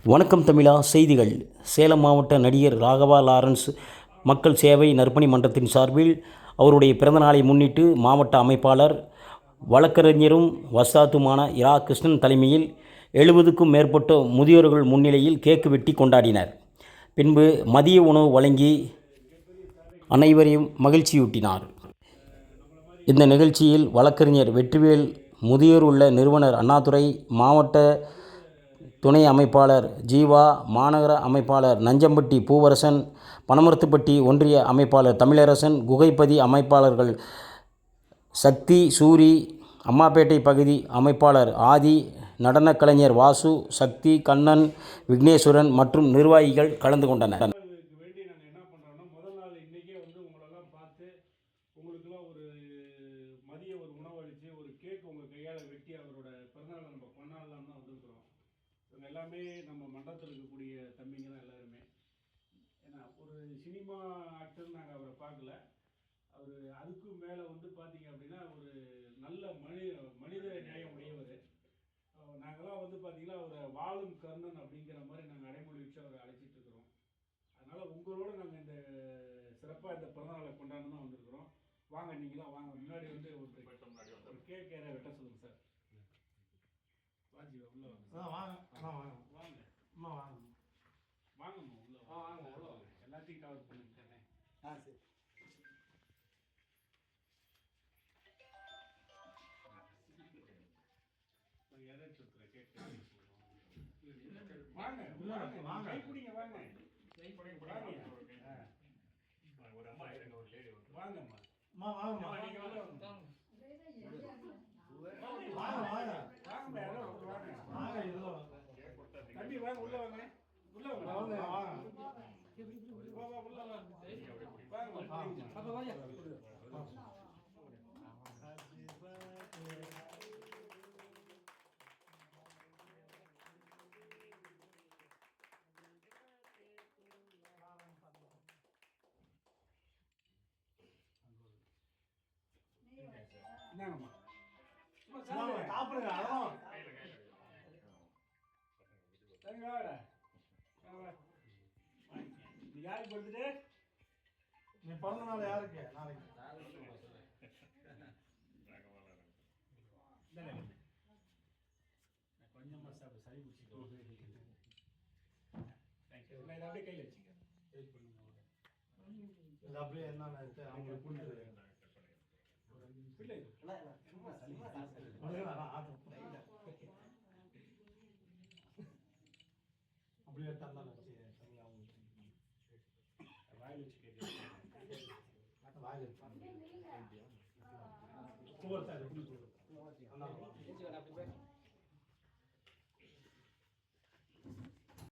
வணக்கம் தமிழா. செய்திகள். சேலம் மாவட்ட நடிகர் ராகவா லாரன்ஸ் மக்கள் சேவை நற்பணி மன்றத்தின் சார்பில் அவருடைய பிறந்தநாளை முன்னிட்டு மாவட்ட அமைப்பாளர் வழக்கறிஞரும் வஸ்தாதுமான இரா கிருஷ்ணன் தலைமையில் 70க்கும் மேற்பட்ட முதியோர்கள் முன்னிலையில் கேக்கு வெட்டி கொண்டாடினர். பின்பு மதிய உணவு வழங்கி அனைவரையும் மகிழ்ச்சியூட்டினார். இந்த நிகழ்ச்சியில் வழக்கறிஞர் வெற்றிவேல், முதியோர் உள்ள நிறுவனர் அண்ணாதுரை, மாவட்ட துணை அமைப்பாளர் ஜீவா, மாநகர அமைப்பாளர் நஞ்சம்பட்டி பூவரசன், பனமரத்துப்பட்டி ஒன்றிய அமைப்பாளர் தமிழரசன், குகைப்பதி அமைப்பாளர்கள் சக்தி, சூரி, அம்மாப்பேட்டை பகுதி அமைப்பாளர் ஆதி, நடனக் கலைஞர் வாசு, சக்தி, கண்ணன், விக்னேஸ்வரன் மற்றும் நிர்வாகிகள் கலந்து கொண்டனர். மதிய ஒரு உணவு அளித்து ஒரு கேக் உங்கள் கையால் வெட்டி அவரோட பிறந்தநாள் நம்ம கொண்டாடலாம் தான் வந்திருக்கிறோம். இவங்க எல்லாமே நம்ம மன்றத்தில் இருக்கக்கூடிய தம்பிங்க தான் எல்லாருமே. ஏன்னா ஒரு சினிமா ஆக்டர் நாங்கள் அவரை பார்க்கல. அவர் அதுக்கும் மேலே பார்த்தீங்க அப்படின்னா ஒரு நல்ல மனித நியாயம் உடையவர். நாங்கள்லாம் பார்த்தீங்கன்னா அவரை வாழும் கர்ணன் அப்படிங்கிற மாதிரி நாங்கள் அடைமொழி வச்சு அவரை அழைச்சிட்டு இருக்கிறோம். அதனால் உங்களோட நாங்கள் இந்த சிறப்பாக இந்த பிறந்தநாளை கொண்டாட தான் வந்திருக்கிறோம். வாங்க, நீங்களாம் வாங்க. முன்னாடி ஒரு கேக் ஏற வெட்ட சொல்லுங்க சார். வாஜி உள்ள வாங்க. வாங்க அம்மா, வாங்கம்மா உள்ள வாங்க. எல்லாத்தையும் கவர் பண்ணிட்டேனே. சரி. வாங்க கை பிடிங்க. வாங்க ஒரு அம்மா இருங்க, ஒரு லேடி வாங்கம்மா. நீங்க தம்பி வாங்க, உள்ள வாங்க. என்னங்கம்மா சாப்பிடுங்க. யாருக்கு படுத்துட்டு நீ பிறந்த நாள் யாருக்கு? நாளைக்கு கொஞ்சமா சாப்பிட்டு சளி பிடிச்சிட்டு இதை அப்படியே கையில் வச்சுக்க. இது அப்படியே என்ன அவங்களுக்கு கொடுத்துரு. அப்படியே தந்தாலும் வாயில் வச்சு வாயில்